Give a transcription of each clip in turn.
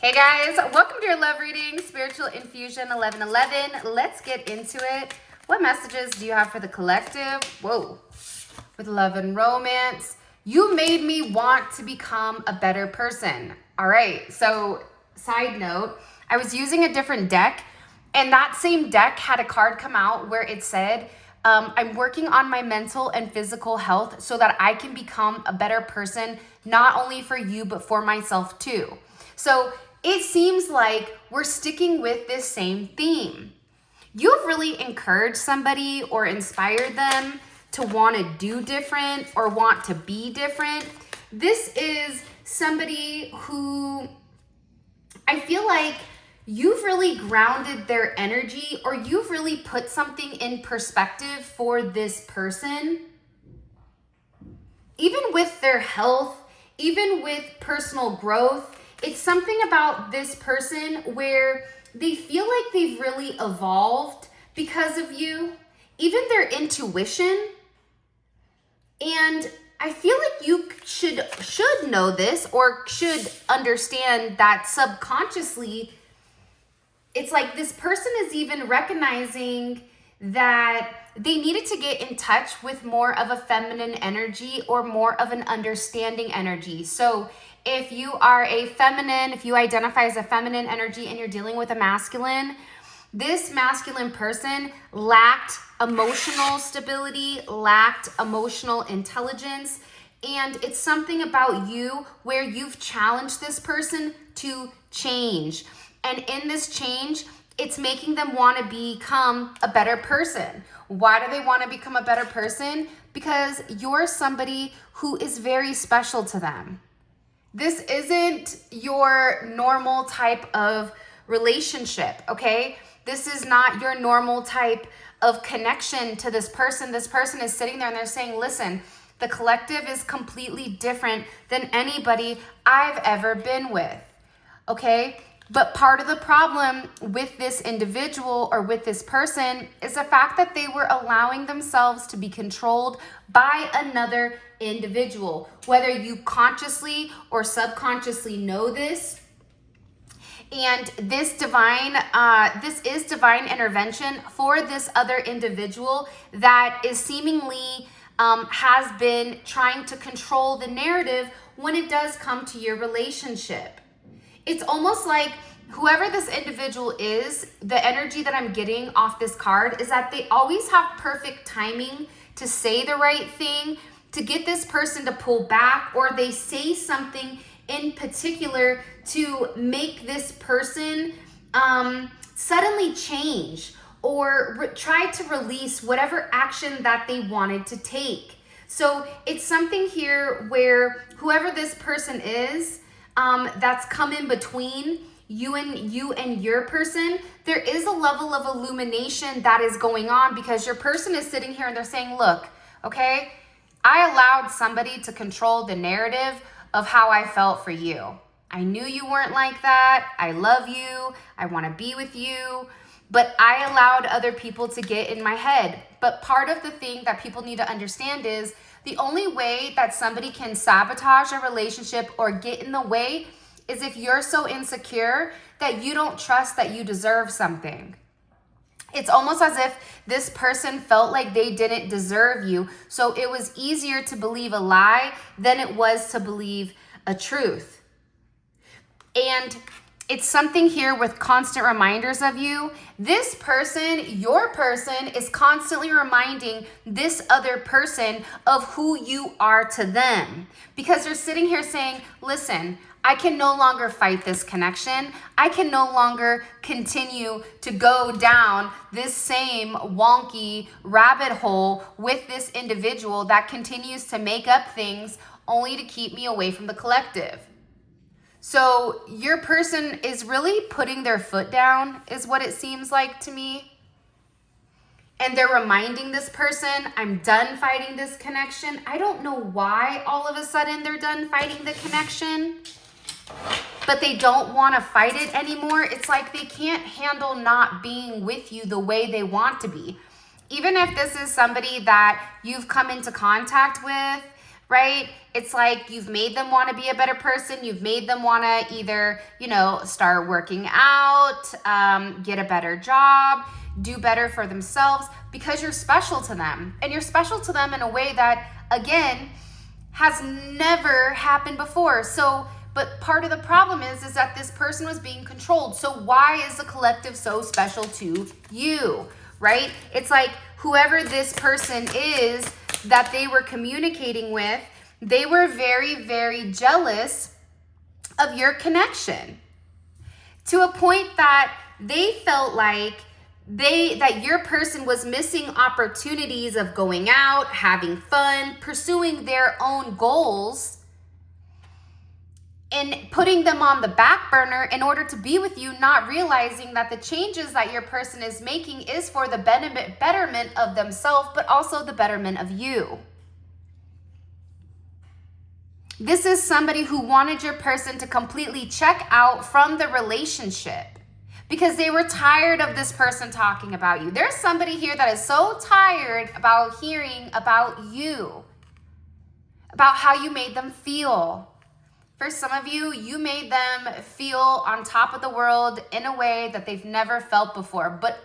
Hey guys, welcome to your love reading, Spiritual Infusion 1111. Let's get into it. What messages do you have for the collective? Whoa. With love and romance. You made me want to become a better person. All right, so side note, I was using a different deck, and that same deck had a card come out where it said, I'm working on my mental and physical health so that I can become a better person, not only for you, but for myself too. So it seems like we're sticking with this same theme. You've really encouraged somebody or inspired them to want to do different or want to be different. This is somebody who I feel like you've really grounded their energy, or you've really put something in perspective for this person. Even with their health, even with personal growth, it's something about this person where they feel like they've really evolved because of you, even their intuition. And I feel like you should know this, or should understand that subconsciously, it's like this person is even recognizing that they needed to get in touch with more of a feminine energy or more of an understanding energy. So if you are a feminine, if you identify as a feminine energy and you're dealing with a masculine, this masculine person lacked emotional stability, lacked emotional intelligence, and it's something about you where you've challenged this person to change. And in this change, it's making them want to become a better person. Why do they want to become a better person? Because you're somebody who is very special to them. This isn't your normal type of relationship, okay? This is not your normal type of connection to this person. This person is sitting there and they're saying, listen, the collective is completely different than anybody I've ever been with, okay? But part of the problem with this individual or with this person is the fact that they were allowing themselves to be controlled by another individual. Whether you consciously or subconsciously know this, and this is divine intervention for this other individual that is seemingly has been trying to control the narrative when it does come to your relationship. It's almost like whoever this individual is, the energy that I'm getting off this card is that they always have perfect timing to say the right thing, to get this person to pull back, or they say something in particular to make this person suddenly change or try to release whatever action that they wanted to take. So it's something here where whoever this person is, that's come in between you and your person, there is a level of illumination that is going on, because your person is sitting here and they're saying, look, okay, I allowed somebody to control the narrative of how I felt for you. I knew you weren't like that. I love you. I want to be with you. But I allowed other people to get in my head. But part of the thing that people need to understand is the only way that somebody can sabotage a relationship or get in the way is if you're so insecure that you don't trust that you deserve something. It's almost as if this person felt like they didn't deserve you. So it was easier to believe a lie than it was to believe a truth. And it's something here with constant reminders of you. This person, your person, is constantly reminding this other person of who you are to them. Because they're sitting here saying, listen, I can no longer fight this connection. I can no longer continue to go down this same wonky rabbit hole with this individual that continues to make up things only to keep me away from the collective. So your person is really putting their foot down, is what it seems like to me. And they're reminding this person, I'm done fighting this connection. I don't know why all of a sudden they're done fighting the connection, but they don't want to fight it anymore. It's like they can't handle not being with you the way they want to be. Even if this is somebody that you've come into contact with right? It's like you've made them want to be a better person. You've made them want to either, start working out, get a better job, do better for themselves because you're special to them. And you're special to them in a way that, again, has never happened before. But part of the problem is that this person was being controlled. So why is the collective so special to you, right? It's like whoever this person is that they were communicating with, they were very, very jealous of your connection to a point that they felt like that your person was missing opportunities of going out, having fun, pursuing their own goals, and putting them on the back burner in order to be with you, not realizing that the changes that your person is making is for the betterment of themselves, but also the betterment of you. This is somebody who wanted your person to completely check out from the relationship because they were tired of this person talking about you. There's somebody here that is so tired about hearing about you, about how you made them feel. For some of you, you made them feel on top of the world in a way that they've never felt before. But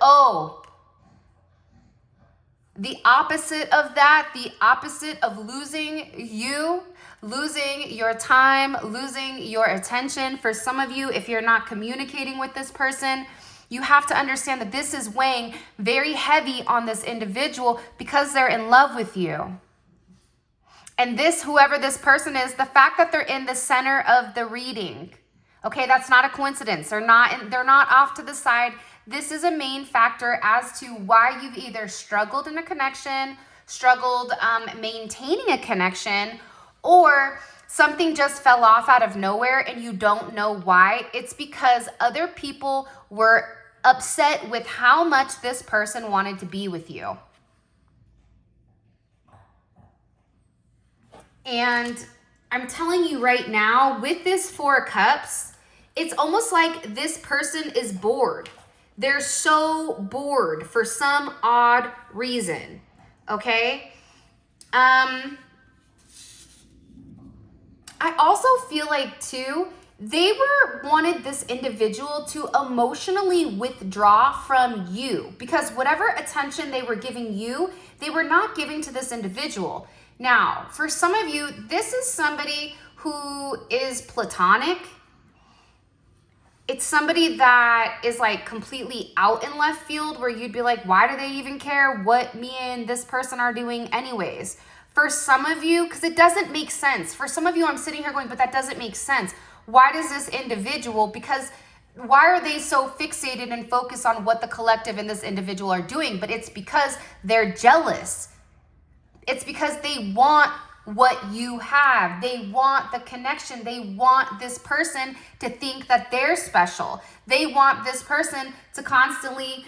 the opposite of that, the opposite of losing you, losing your time, losing your attention. For some of you, if you're not communicating with this person, you have to understand that this is weighing very heavy on this individual because they're in love with you. And whoever this person is, the fact that they're in the center of the reading, okay, that's not a coincidence. They're not off to the side. This is a main factor as to why you've either struggled in a connection, struggled maintaining a connection, or something just fell off out of nowhere and you don't know why. It's because other people were upset with how much this person wanted to be with you. And I'm telling you right now, with this Four of Cups, it's almost like this person is bored. They're so bored for some odd reason, okay? I also feel like, too, they wanted this individual to emotionally withdraw from you because whatever attention they were giving you, they were not giving to this individual. Now, for some of you, this is somebody who is platonic. It's somebody that is like completely out in left field where you'd be like, why do they even care what me and this person are doing anyways? For some of you, because it doesn't make sense. For some of you, I'm sitting here going, but that doesn't make sense. Why does this individual, why are they so fixated and focused on what the collective and this individual are doing? But it's because they're jealous. It's because they want what you have. They want the connection. They want this person to think that they're special. They want this person to constantly,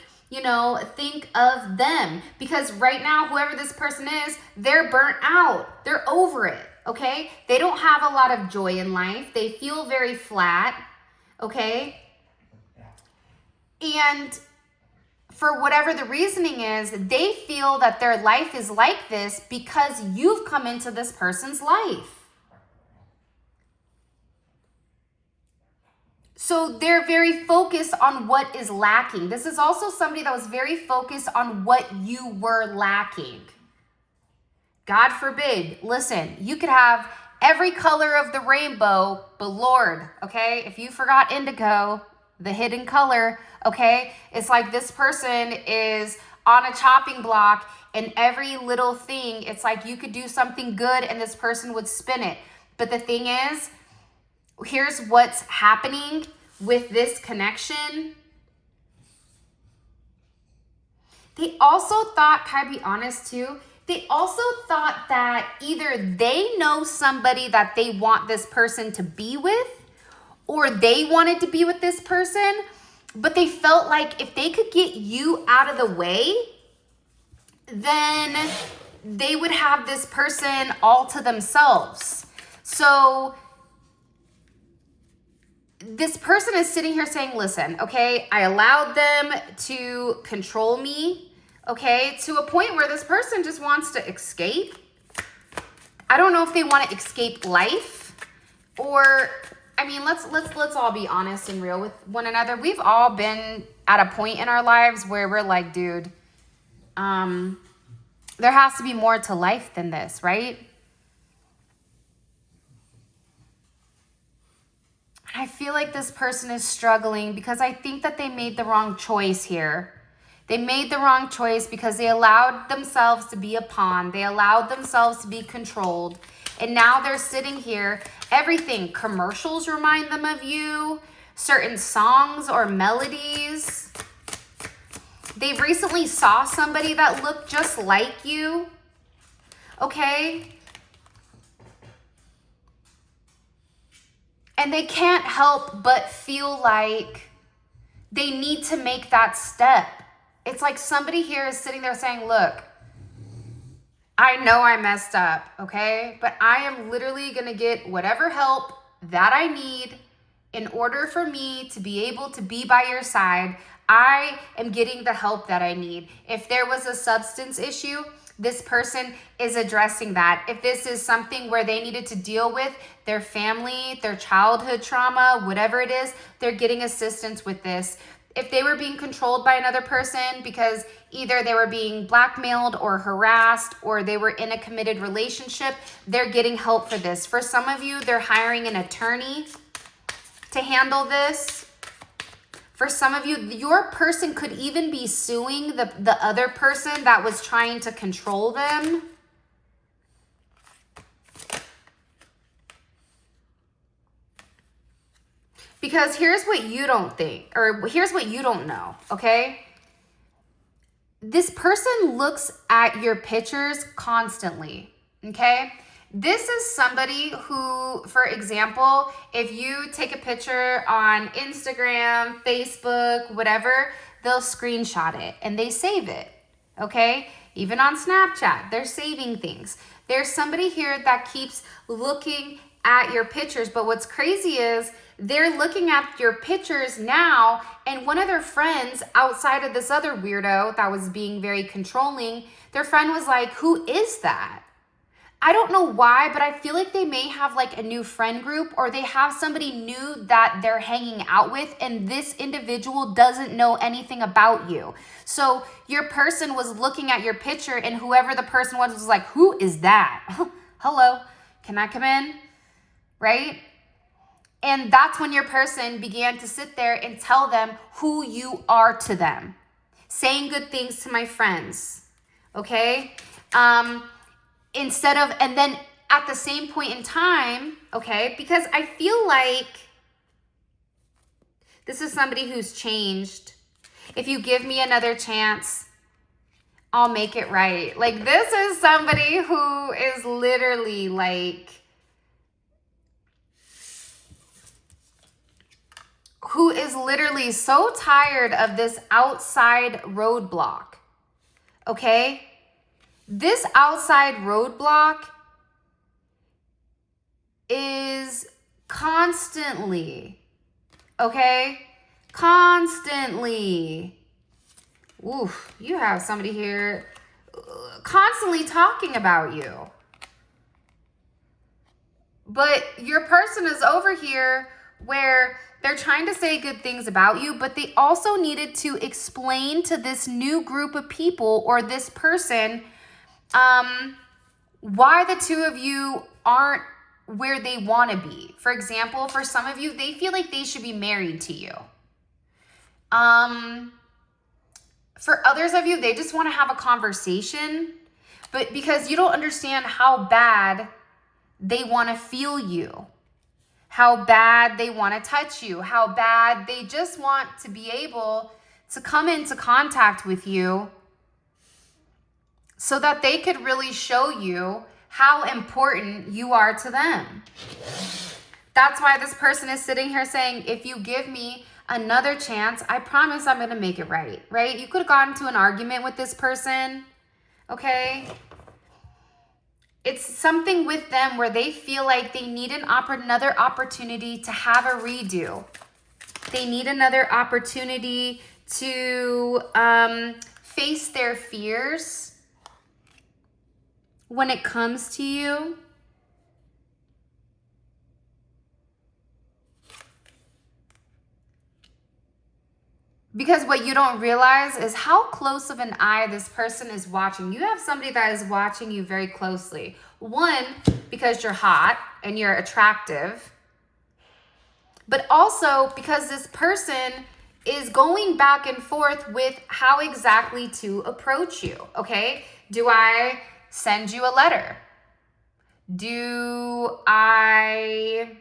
think of them. Because right now, whoever this person is, they're burnt out. They're over it, okay? They don't have a lot of joy in life. They feel very flat, okay? And for whatever the reasoning is, they feel that their life is like this because you've come into this person's life. So they're very focused on what is lacking. This is also somebody that was very focused on what you were lacking. God forbid, listen, you could have every color of the rainbow, but Lord, okay, if you forgot indigo, the hidden color, okay? It's like this person is on a chopping block and every little thing, it's like you could do something good and this person would spin it. But the thing is, here's what's happening with this connection. They also thought, can I be honest too? They also thought that either they know somebody that they want this person to be with, or they wanted to be with this person, but they felt like if they could get you out of the way, then they would have this person all to themselves. So this person is sitting here saying, listen, okay, I allowed them to control me, okay, to a point where this person just wants to escape. I don't know if they want to escape life, or, I mean, let's all be honest and real with one another. We've all been at a point in our lives where we're like, dude, there has to be more to life than this, right? I feel like this person is struggling because I think that they made the wrong choice here. They made the wrong choice because they allowed themselves to be a pawn. They allowed themselves to be controlled. And now they're sitting here. Everything, commercials remind them of you, certain songs or melodies. They recently saw somebody that looked just like you. Okay? And they can't help but feel like they need to make that step. It's like somebody here is sitting there saying, look, I know I messed up, okay? But I am literally going to get whatever help that I need in order for me to be able to be by your side. I am getting the help that I need. If there was a substance issue, this person is addressing that. If this is something where they needed to deal with their family, their childhood trauma, whatever it is, they're getting assistance with this. If they were being controlled by another person because either they were being blackmailed or harassed or they were in a committed relationship, they're getting help for this. For some of you, they're hiring an attorney to handle this. For some of you, your person could even be suing the other person that was trying to control them. Because here's what you don't think, or here's what you don't know, okay? This person looks at your pictures constantly, okay? This is somebody who, for example, if you take a picture on Instagram, Facebook, whatever, they'll screenshot it and they save it, okay? Even on Snapchat, they're saving things. There's somebody here that keeps looking at your pictures, but what's crazy is they're looking at your pictures now, and one of their friends outside of this other weirdo that was being very controlling, their friend was like, who is that? I don't know why, but I feel like they may have like a new friend group, or they have somebody new that they're hanging out with, and this individual doesn't know anything about you. So your person was looking at your picture, and whoever the person was like, who is that? Hello, can I come in? Right? And that's when your person began to sit there and tell them who you are to them. Saying good things to my friends. Okay? Instead of, and then at the same point in time, okay, because I feel like this is somebody who's changed. If you give me another chance, I'll make it right. Like, this is somebody who is literally like, who is literally so tired of this outside roadblock, okay? This outside roadblock is constantly, okay? Constantly. Oof, you have somebody here constantly talking about you. But your person is over here where they're trying to say good things about you, but they also needed to explain to this new group of people or this person why the two of you aren't where they want to be. For example, for some of you, they feel like they should be married to you. For others of you, they just want to have a conversation, but because you don't understand how bad they want to feel you, how bad they want to touch you, how bad they just want to be able to come into contact with you so that they could really show you how important you are to them. That's why this person is sitting here saying, if you give me another chance, I promise I'm going to make it right, right? You could have gotten into an argument with this person, okay? It's something with them where they feel like they need another opportunity to have a redo. They need another opportunity to face their fears when it comes to you. Because what you don't realize is how close of an eye this person is watching. You have somebody that is watching you very closely. One, because you're hot and you're attractive, but also because this person is going back and forth with how exactly to approach you, okay? Do I send you a letter? Do I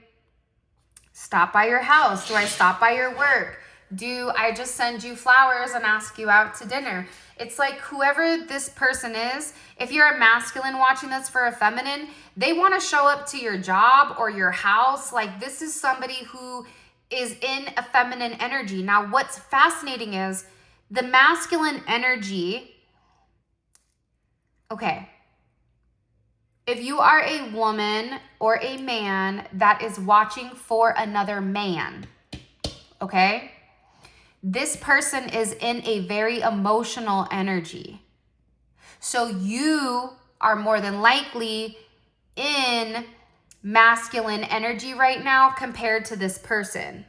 stop by your house? Do I stop by your work? Do I just send you flowers and ask you out to dinner? It's like whoever this person is, if you're a masculine watching this for a feminine, they want to show up to your job or your house. Like this is somebody who is in a feminine energy. Now, what's fascinating is the masculine energy. Okay. If you are a woman or a man that is watching for another man, okay? This person is in a very emotional energy. So you are more than likely in masculine energy right now compared to this person.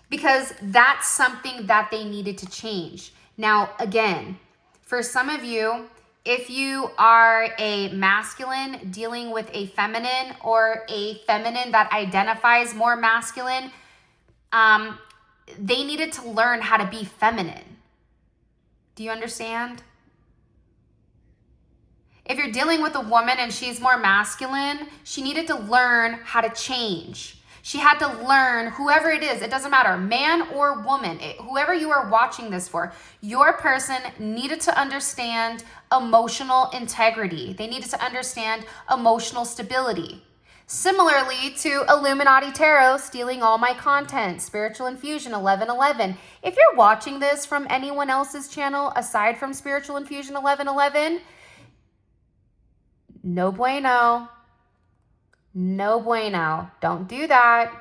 Because that's something that they needed to change. Now, again, for some of you, if you are a masculine dealing with a feminine or a feminine that identifies more masculine, they needed to learn how to be feminine. Do you understand? If you're dealing with a woman and she's more masculine, she needed to learn how to change. She had to learn, whoever it is, it doesn't matter, man or woman, whoever you are watching this for, your person needed to understand emotional integrity. They needed to understand emotional stability. Similarly to Illuminati Tarot stealing all my content, Spiritual Infusion 1111. If you're watching this from anyone else's channel aside from Spiritual Infusion 1111, no bueno. No bueno. Don't do that.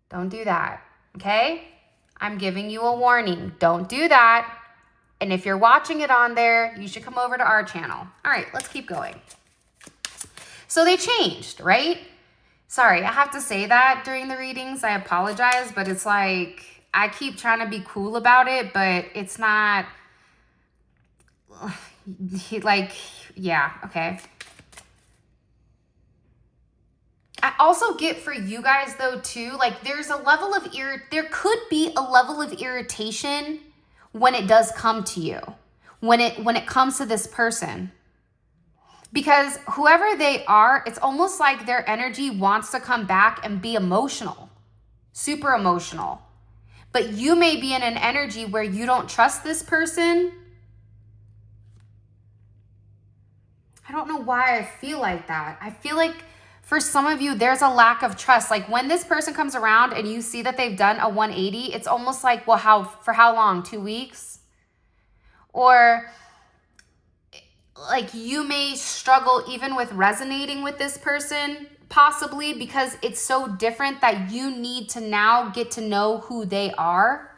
Don't do that. Okay? I'm giving you a warning. Don't do that. And if you're watching it on there, you should come over to our channel. All right, let's keep going. So they changed, right? Sorry, I have to say that during the readings. I apologize, but it's like I keep trying to be cool about it, but it's not like, yeah, okay. I also get for you guys though too, like there's a level of there could be a level of irritation when it does come to you, when it comes to this person. Because whoever they are, it's almost like their energy wants to come back and be emotional, super emotional. But you may be in an energy where you don't trust this person. I don't know why I feel like that. I feel like for some of you, there's a lack of trust. Like when this person comes around and you see that they've done a 180, it's almost like, well, for how long? 2 weeks? Or like you may struggle even with resonating with this person, possibly because it's so different that you need to now get to know who they are.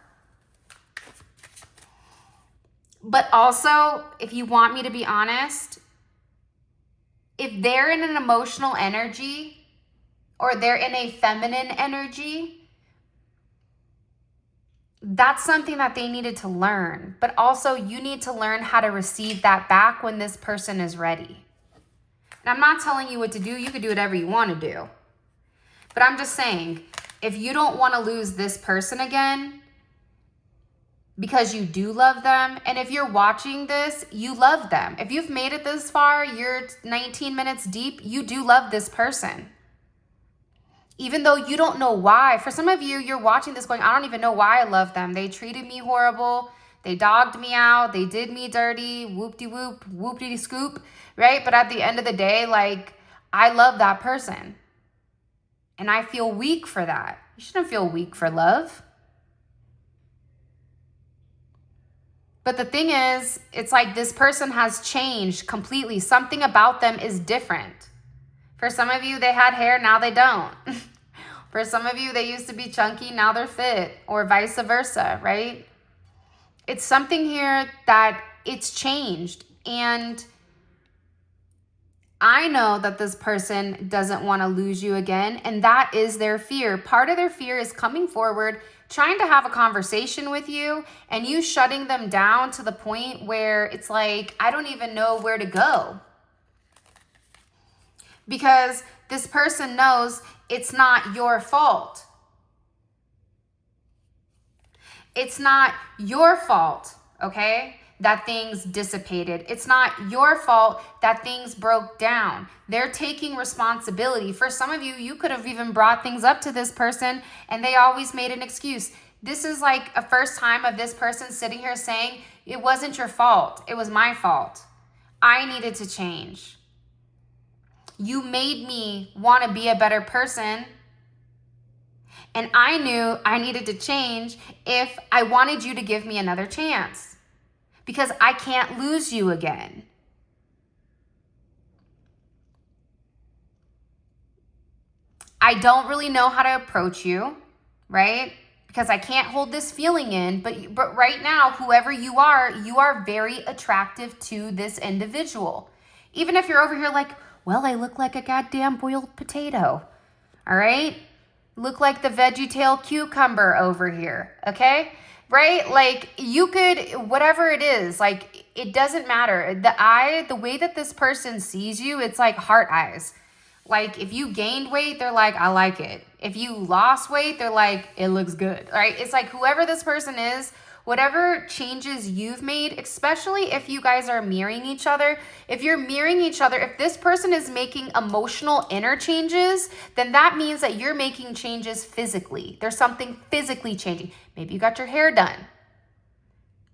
But also, if you want me to be honest, if they're in an emotional energy or they're in a feminine energy, that's something that they needed to learn. But also you need to learn how to receive that back when this person is ready. And I'm not telling you what to do. You can do whatever you want to do. But I'm just saying, if you don't want to lose this person again, because you do love them, and if you're watching this, you love them. If you've made it this far, you're 19 minutes deep, you do love this person. Even though you don't know why. For some of you, you're watching this going, I don't even know why I love them. They treated me horrible. They dogged me out. They did me dirty. Whoop-de-whoop, whoop-de-scoop, right? But at the end of the day, like, I love that person. And I feel weak for that. You shouldn't feel weak for love. But the thing is, it's like this person has changed completely. Something about them is different. For some of you, they had hair, now they don't. For some of you, they used to be chunky, now they're fit, or vice versa, right? It's something here that it's changed. And I know that this person doesn't want to lose you again, and that is their fear. Part of their fear is coming forward, trying to have a conversation with you, and you shutting them down to the point where it's like, I don't even know where to go. Because this person knows it's not your fault. It's not your fault, okay, that things dissipated. It's not your fault that things broke down. They're taking responsibility. For some of you, you could have even brought things up to this person and they always made an excuse. This is like a first time of this person sitting here saying, it wasn't your fault. It was my fault. I needed to change. You made me want to be a better person. And I knew I needed to change if I wanted you to give me another chance, because I can't lose you again. I don't really know how to approach you, right? Because I can't hold this feeling in, but right now, whoever you are very attractive to this individual. Even if you're over here like, well, I look like a goddamn boiled potato, all right? Look like the VeggieTale cucumber over here, okay? Right? Like you could, whatever it is, like it doesn't matter. The way that this person sees you, it's like heart eyes. Like if you gained weight, they're like, I like it. If you lost weight, they're like, it looks good, right? It's like whoever this person is, whatever changes you've made, especially if you guys are mirroring each other, if you're mirroring each other, if this person is making emotional inner changes, then that means that you're making changes physically. There's something physically changing. Maybe you got your hair done.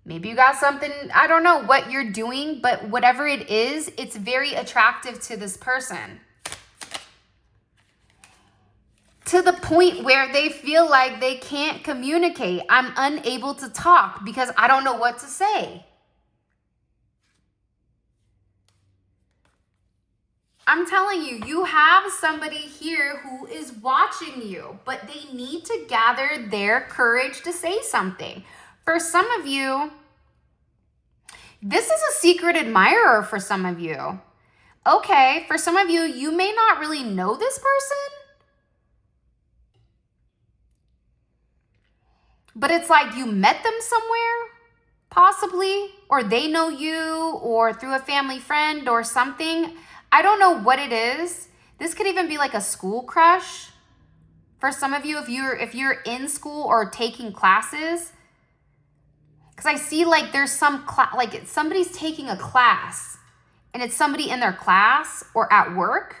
Maybe you got something, I don't know what you're doing, but whatever it is, it's very attractive to this person. To the point where they feel like they can't communicate. I'm unable to talk because I don't know what to say. I'm telling you, you have somebody here who is watching you, but they need to gather their courage to say something. For some of you, this is a secret admirer for some of you. Okay, for some of you, you may not really know this person, but it's like you met them somewhere, possibly, or they know you, or through a family friend or something. I don't know what it is. This could even be like a school crush. For some of you, if you're in school or taking classes, because I see like there's some like somebody's taking a class, and it's somebody in their class or at work.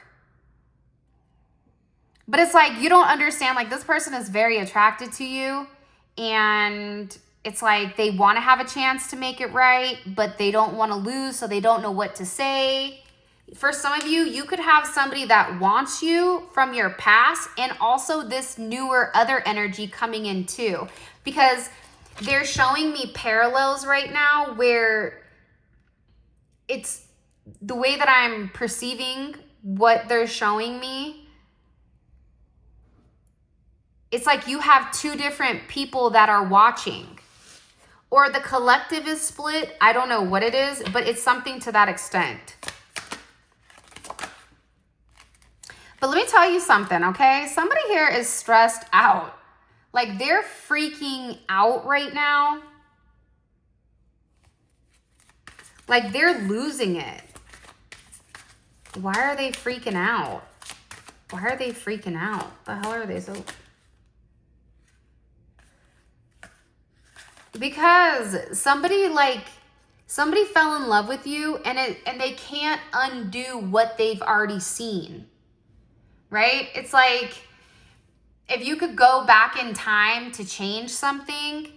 But it's like you don't understand. Like this person is very attracted to you. And it's like they want to have a chance to make it right, but they don't want to lose, so they don't know what to say. For some of you, you could have somebody that wants you from your past and also this newer other energy coming in too. Because they're showing me parallels right now where it's the way that I'm perceiving what they're showing me. It's like you have two different people that are watching, or the collective is split. I don't know what it is, but it's something to that extent. But let me tell you something, okay? Somebody here is stressed out. Like they're freaking out right now. Like they're losing it. Why are they freaking out? Why are they freaking out? The hell are they so... Because somebody fell in love with you and they can't undo what they've already seen, right? It's like if you could go back in time to change something,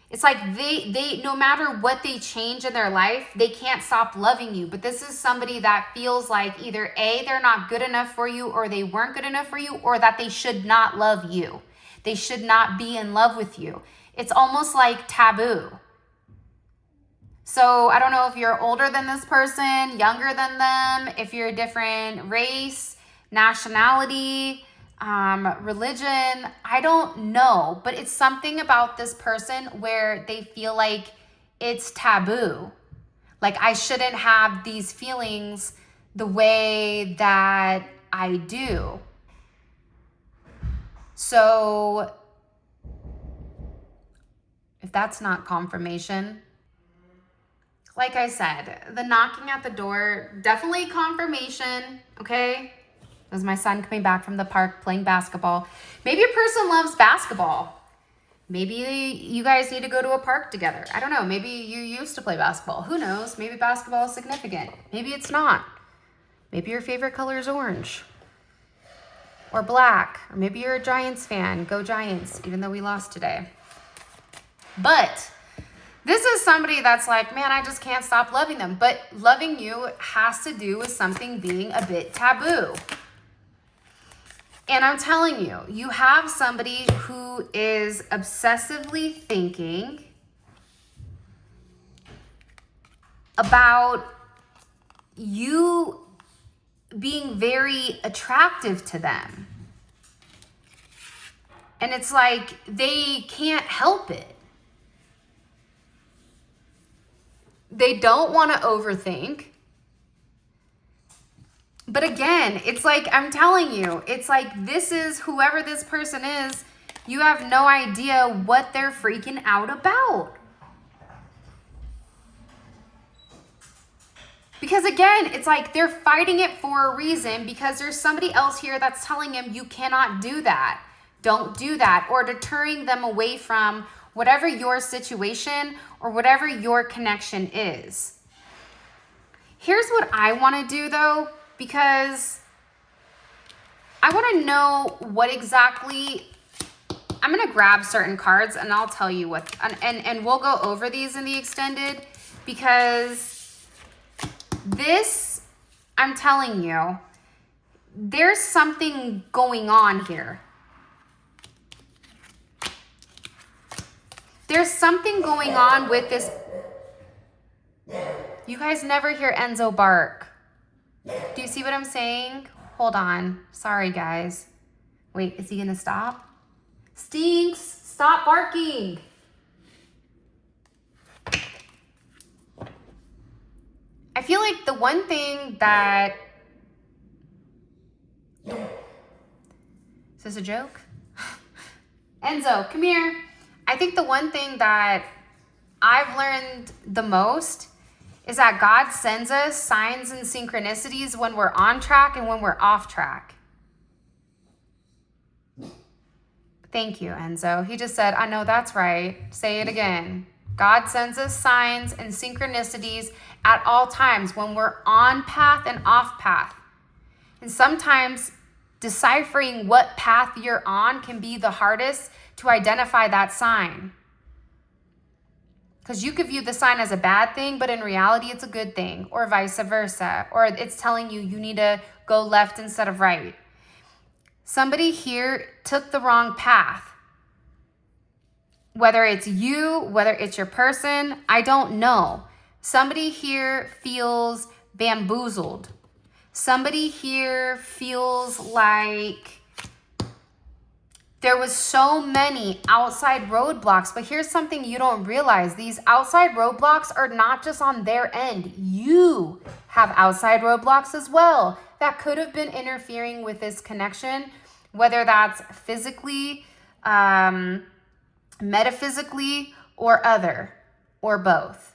it's like they no matter what they change in their life, they can't stop loving you. But this is somebody that feels like either A, they're not good enough for you, or they weren't good enough for you, or that they should not love you. They should not be in love with you. It's almost like taboo. So I don't know if you're older than this person, younger than them, if you're a different race, nationality, religion, I don't know. But it's something about this person where they feel like it's taboo. Like I shouldn't have these feelings the way that I do. So if that's not confirmation, like I said, the knocking at the door, definitely confirmation, okay? This is my son coming back from the park playing basketball. Maybe a person loves basketball. Maybe you guys need to go to a park together. I don't know. Maybe you used to play basketball. Who knows? Maybe basketball is significant. Maybe it's not. Maybe your favorite color is orange or black. Or maybe you're a Giants fan. Go Giants, even though we lost today. But this is somebody that's like, man, I just can't stop loving them. But loving you has to do with something being a bit taboo. And I'm telling you, you have somebody who is obsessively thinking about you being very attractive to them. And it's like they can't help it. They don't want to overthink. But again, it's like, I'm telling you, it's like this is whoever this person is, you have no idea what they're freaking out about. Because again, it's like they're fighting it for a reason because there's somebody else here that's telling them you cannot do that. Don't do that. Or deterring them away from whatever your situation or whatever your connection is. Here's what I want to do though, because I want to know what exactly, I'm going to grab certain cards and I'll tell you what, and we'll go over these in the extended, because this, I'm telling you, there's something going on here. There's something going on with this. You guys never hear Enzo bark. Do you see what I'm saying? Hold on. Sorry, guys. Wait, is he gonna stop? Stinks, stop barking. I feel like the one thing that... Is this a joke? Enzo, come here. I think the one thing that I've learned the most is that God sends us signs and synchronicities when we're on track and when we're off track. Thank you, Enzo. He just said, I know that's right. Say it again. God sends us signs and synchronicities at all times when we're on path and off path. And sometimes deciphering what path you're on can be the hardest to identify that sign. Because you could view the sign as a bad thing, but in reality, it's a good thing, or vice versa. Or it's telling you you need to go left instead of right. Somebody here took the wrong path. Whether it's you, whether it's your person, I don't know. Somebody here feels bamboozled. Somebody here feels like there was so many outside roadblocks, but here's something you don't realize. These outside roadblocks are not just on their end. You have outside roadblocks as well that could have been interfering with this connection, whether that's physically, metaphysically, or other, or both.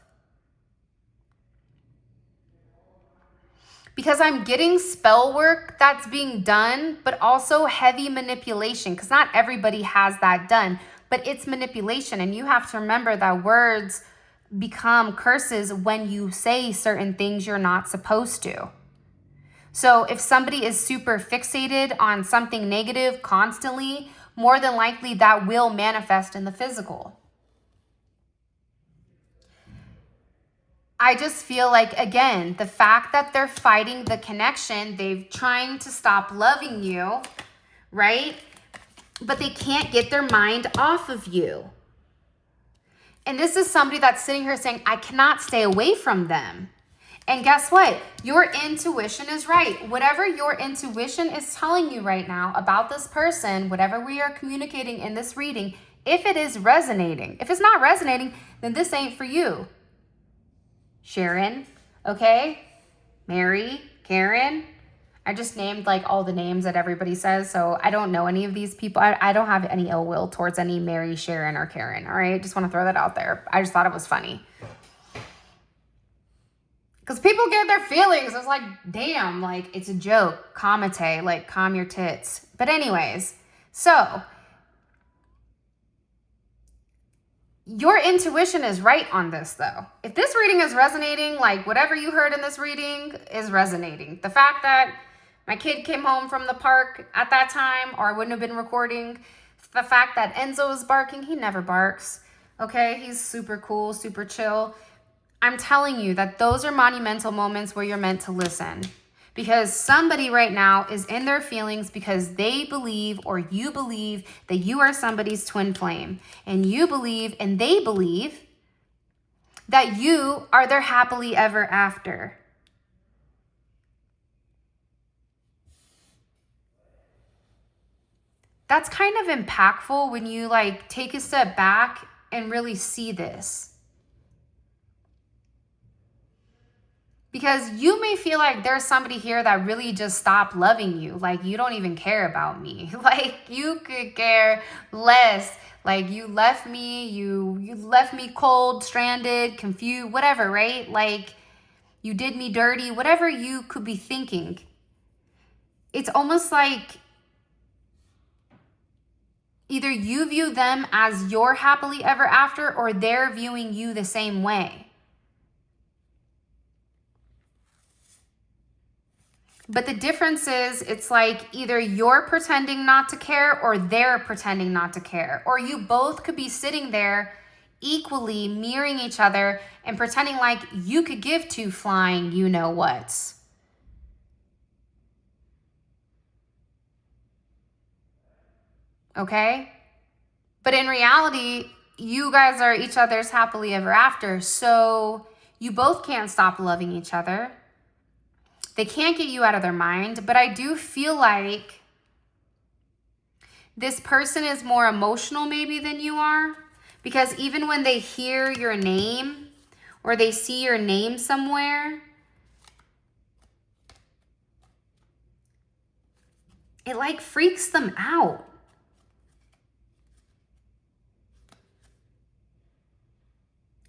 Because I'm getting spell work that's being done, but also heavy manipulation, because not everybody has that done, but it's manipulation. And you have to remember that words become curses when you say certain things you're not supposed to. So if somebody is super fixated on something negative constantly, more than likely that will manifest in the physical. I just feel like, again, the fact that they're fighting the connection, they're trying to stop loving you, right? But they can't get their mind off of you. And this is somebody that's sitting here saying, I cannot stay away from them. And guess what? Your intuition is right. Whatever your intuition is telling you right now about this person, whatever we are communicating in this reading, if it is resonating, if it's not resonating, then this ain't for you. Sharon, okay? Mary, Karen. I just named like all the names that everybody says, so I don't know any of these people. I don't have any ill will towards any Mary, Sharon, or Karen, all right? Just want to throw that out there. I just thought it was funny. Because people get their feelings. It's like, damn, like, it's a joke. Kamate, like, calm your tits. But anyways, so your intuition is right on this, though. If this reading is resonating, like, whatever you heard in this reading is resonating. The fact that my kid came home from the park at that time, or I wouldn't have been recording. The fact that Enzo is barking, he never barks. Okay, he's super cool, super chill. I'm telling you that those are monumental moments where you're meant to listen. Because somebody right now is in their feelings because they believe, or you believe, that you are somebody's twin flame. And you believe, and they believe, that you are their happily ever after. That's kind of impactful when you like take a step back and really see this. Because you may feel like there's somebody here that really just stopped loving you. Like, you don't even care about me. Like, you could care less. Like, you left me, you left me cold, stranded, confused, whatever, right? Like, you did me dirty, whatever you could be thinking. It's almost like either you view them as your happily ever after, or they're viewing you the same way. But the difference is, it's like either you're pretending not to care or they're pretending not to care. Or you both could be sitting there equally mirroring each other and pretending like you could give two flying you-know-whats. Okay? But in reality, you guys are each other's happily ever after. So you both can't stop loving each other. They can't get you out of their mind, but I do feel like this person is more emotional maybe than you are, because even when they hear your name or they see your name somewhere, it like freaks them out.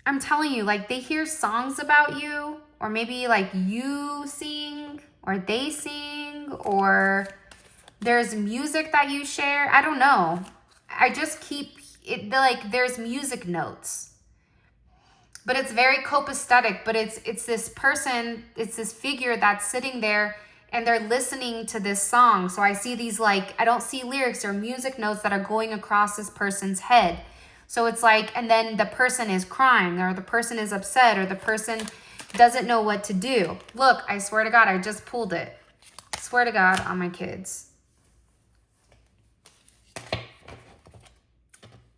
I'm telling you, like, they hear songs about you, or maybe like you sing or they sing, or there's music that you share. I don't know. I just keep it like there's music notes, but it's very copacetic. But it's this person, it's this figure that's sitting there and they're listening to this song. So I see these, like, I don't see lyrics or music notes that are going across this person's head. So it's like, and then the person is crying, or the person is upset, or the person doesn't know what to do. Look, I swear to God, I just pulled it. I swear to God on my kids.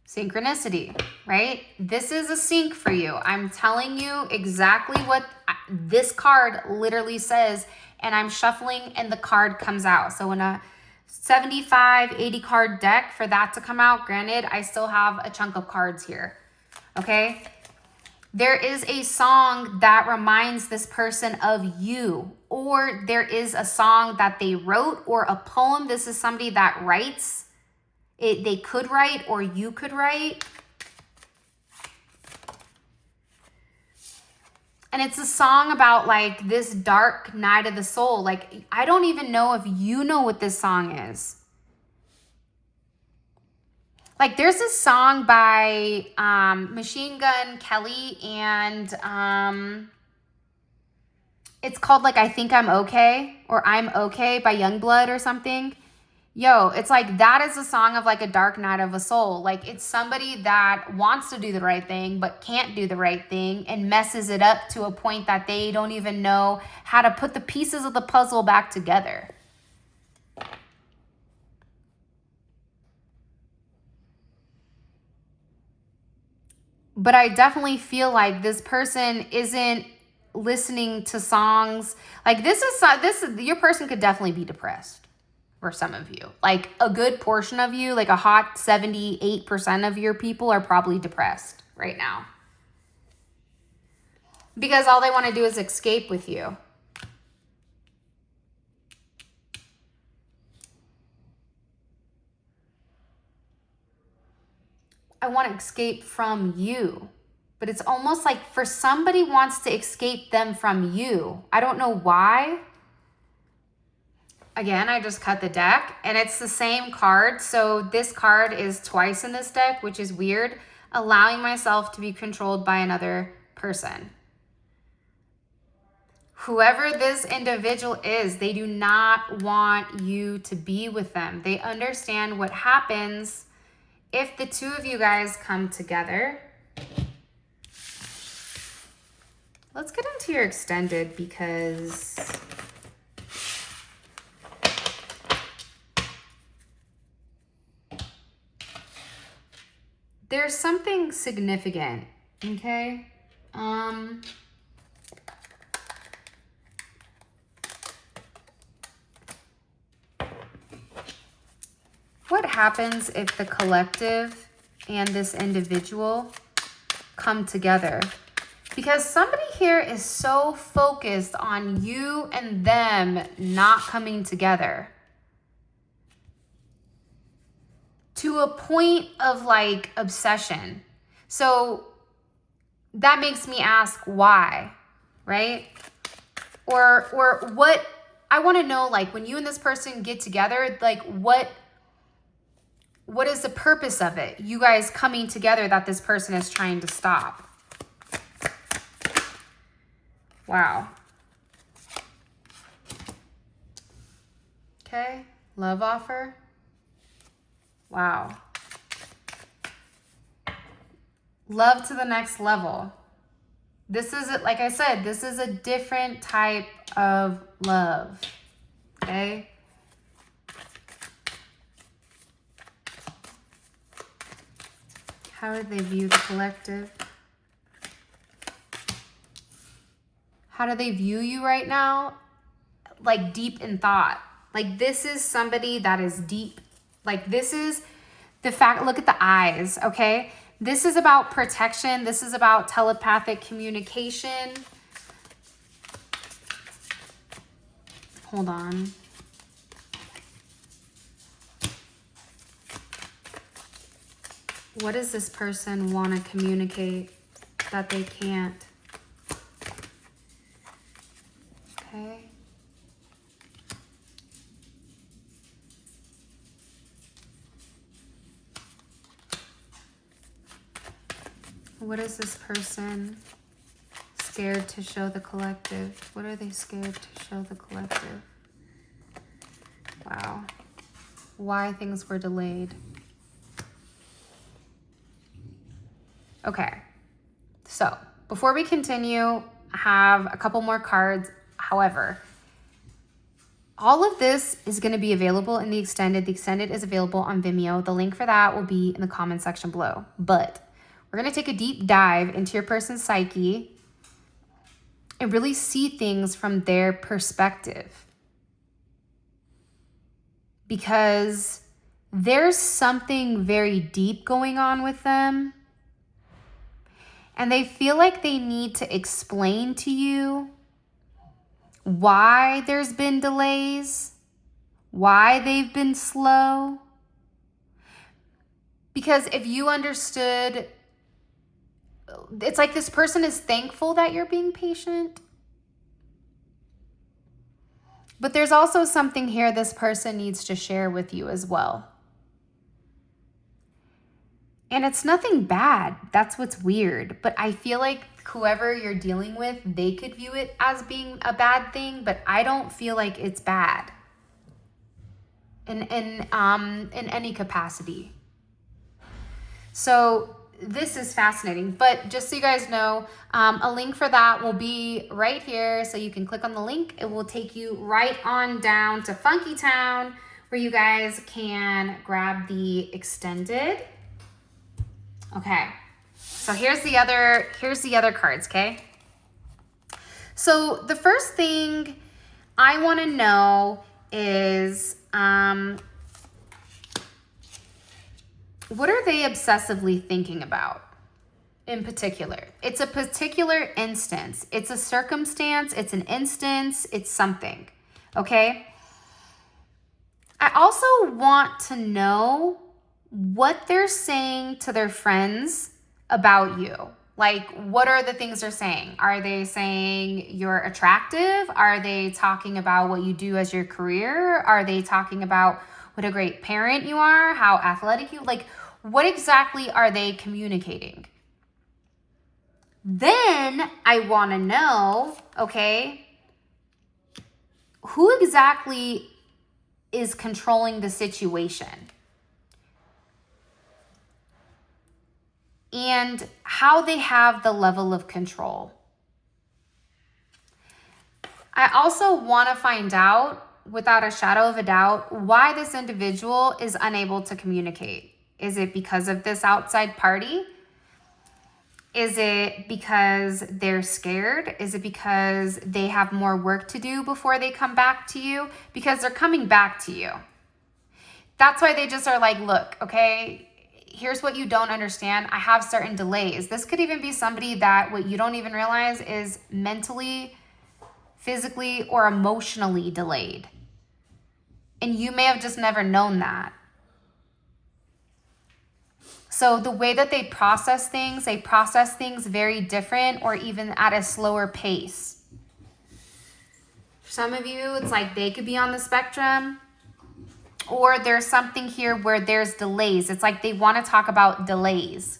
Synchronicity, right? This is a sync for you. I'm telling you exactly what this card literally says, and I'm shuffling and the card comes out. So in a 75, 80 card deck, for that to come out, granted, I still have a chunk of cards here, okay? There is a song that reminds this person of you, or there is a song that they wrote, or a poem. This is somebody that writes. They could write, or you could write. And it's a song about like this dark night of the soul. Like, I don't even know if you know what this song is. Like, there's a song by Machine Gun Kelly, and it's called like I Think I'm Okay, or I'm Okay by Youngblood or something. Yo, it's like that is a song of like a dark night of a soul. Like, it's somebody that wants to do the right thing but can't do the right thing and messes it up to a point that they don't even know how to put the pieces of the puzzle back together. But I definitely feel like this person isn't listening to songs. Like, this your person could definitely be depressed. For some of you, like a good portion of you, like a hot 78% of your people are probably depressed right now, because all they want to do is escape with you. I want to escape from you. But it's almost like for somebody wants to escape them from you. I don't know why. Again, I just cut the deck and it's the same card. So this card is twice in this deck, which is weird. Allowing myself to be controlled by another person. Whoever this individual is, they do not want you to be with them. They understand what happens if the two of you guys come together. Let's get into your extended because there's something significant, okay? What happens if the collective and this individual come together? Because somebody here is so focused on you and them not coming together to a point of like obsession. So that makes me ask why, right? Or what I want to know, like when you and this person get together, like what is the purpose of it? You guys coming together that this person is trying to stop. Wow. Okay, love offer. Wow. Love to the next level. This is, like I said, this is a different type of love. Okay? How do they view the collective? How do they view you right now? Like deep in thought. Like this is somebody that is deep. Like this is the fact, look at the eyes, okay? This is about protection. This is about telepathic communication. Hold on. What does this person want to communicate that they can't? Okay. What is this person scared to show the collective? What are they scared to show the collective? Wow. Why things were delayed. Okay. So, before we continue, I have a couple more cards. However, all of this is going to be available in the extended. The extended is available on Vimeo. The link for that will be in the comment section below. But we're going to take a deep dive into your person's psyche and really see things from their perspective. Because there's something very deep going on with them. And they feel like they need to explain to you why there's been delays, why they've been slow. Because if you understood, it's like this person is thankful that you're being patient. But there's also something here this person needs to share with you as well. And it's nothing bad. That's what's weird. But I feel like whoever you're dealing with, they could view it as being a bad thing, but I don't feel like it's bad in any capacity. So this is fascinating. But just so you guys know, a link for that will be right here. So you can click on the link. It will take you right on down to Funky Town, where you guys can grab the extended. Okay, so here's the other cards, okay? So the first thing I want to know is what are they obsessively thinking about in particular? It's a particular instance. It's a circumstance. It's an instance. It's something, okay? I also want to know what they're saying to their friends about you. Like, what are the things they're saying? Are they saying you're attractive? Are they talking about what you do as your career? Are they talking about what a great parent you are? How athletic you, like, what exactly are they communicating? Then I want to know, okay, who exactly is controlling the situation? And how they have the level of control. I also want to find out, without a shadow of a doubt, why this individual is unable to communicate. Is it because of this outside party? Is it because they're scared? Is it because they have more work to do before they come back to you? Because they're coming back to you. That's why they just are like, look, okay, here's what you don't understand. I have certain delays. This could even be somebody that what you don't even realize is mentally, physically, or emotionally delayed. And you may have just never known that. So the way that they process things very different or even at a slower pace. For some of you, it's like they could be on the spectrum, or there's something here where there's delays. It's like they want to talk about delays.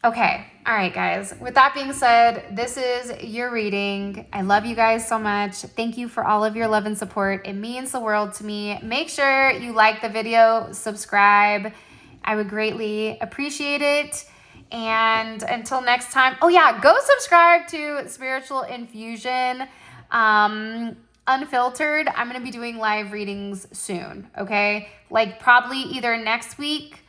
Okay. All right, guys. With that being said, this is your reading. I love you guys so much. Thank you for all of your love and support. It means the world to me. Make sure you like the video, subscribe. I would greatly appreciate it. And until next time, oh yeah, go subscribe to Spiritual Infusion. Unfiltered. I'm going to be doing live readings soon, okay? Like probably either next week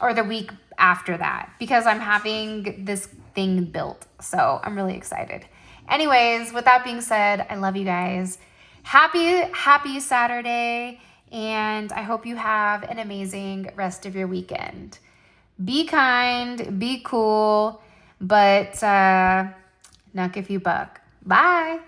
or the week after that, because I'm having this thing built. So I'm really excited. Anyways, with that being said, I love you guys. Happy Saturday. And I hope you have an amazing rest of your weekend. Be kind, be cool, but knuck if you buck. Bye.